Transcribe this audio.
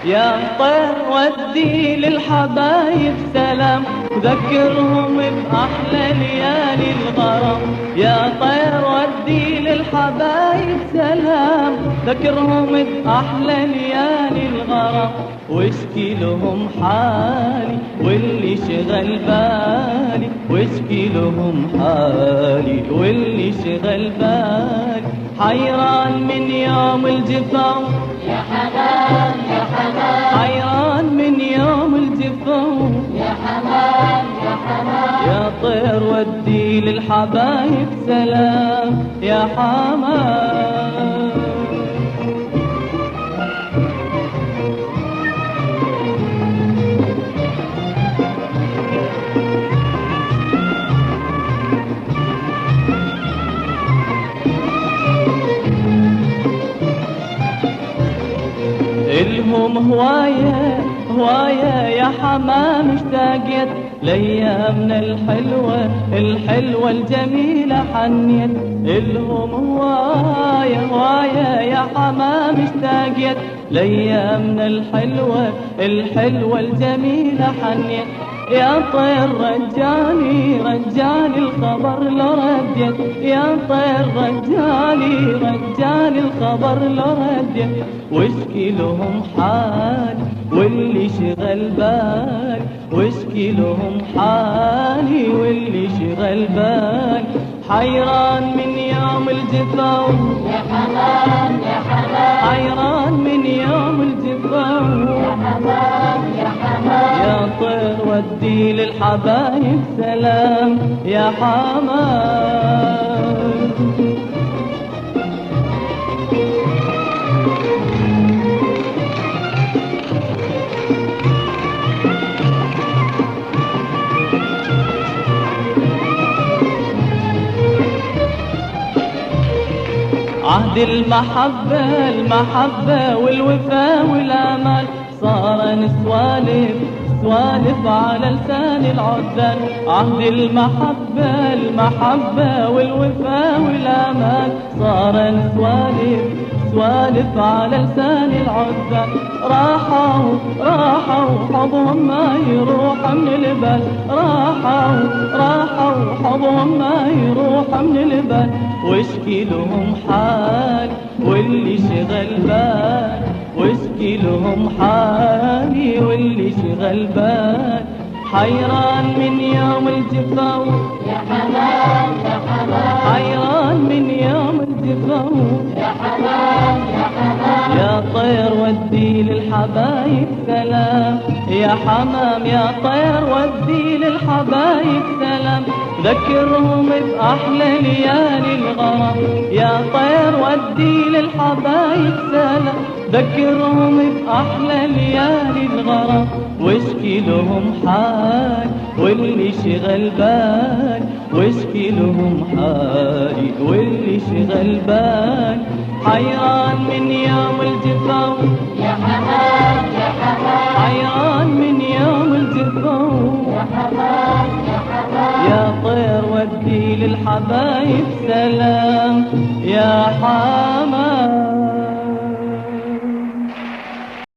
يا طير ودي للحبايب سلام، ذكرهم بأحلى ليالي الغرام. يا طير ودي للحبايب سلام، ذكرهم بأحلى ليالي الغرام. واشكي لهم حالي واللي شغل بالي، واشكي لهم حالي واللي شغل بالي. حيران من يوم الجفاو يا حمام يا حمام، حيران من يوم الجفاو يا حمام يا حمام. يا طير ودي للحبايب سلام يا حمام. الهم هواية هواية يا حمام، اشتاقت لأيامنا الحلوة الحلوة الجميلة حنيت. الهم هواية هواية يا حمام، اشتاقت لأيامنا الحلوة الحلوة الجميلة حنيت. يا طير رجالي رجالي الخبر لو رديت، يا طير رجالي رجالي الخبر لو رديت. واشكي لهم حالي واللي شغل بالي، واشكي لهم حالي واللي شغل بالي. حيران من يوم الجفاو يا حمام يا حمام، حيران من يوم الجفاو يا حمام يا حمام. يا طير ودي للحبايب سلام يا حمام. عهد المحبة المحبة والوفاء والأمل، صار نسوالف سوالف على لسان العذال. عهد المحبة المحبة والوفاء والأمل، صار نسوالف سوالف على لسان العذال. راحوا راحوا حظهم ما يروح من البال، راحوا راحوا حظهم ما يروح من البال. واشكي لهم حالي واللي شغل بالي، واشكي لهم حالي واللي شغل بالي. حيران من يوم الجفاو يا حمام يا حمام، حيران من يوم الجفاو يا حمام يا حمام. يا طير ودي للحبايب سلام يا حمام. يا طير ودي للحبايب سلام، ذكرهم بأحلى ليالي الغرام. يا طير ودي للحبايب سلام، ذكرهم بأحلى ليالي الغرام. واشكي لهم حالي واللي شغل بالي، واشكي لهم حالي واللي شغل بالي. حيران من يوم الجفاو يا حمام يا حمام، حيران من يوم الجفاو يا حمام يا حمام. يا طير ودي للحبايب سلام يا حمام.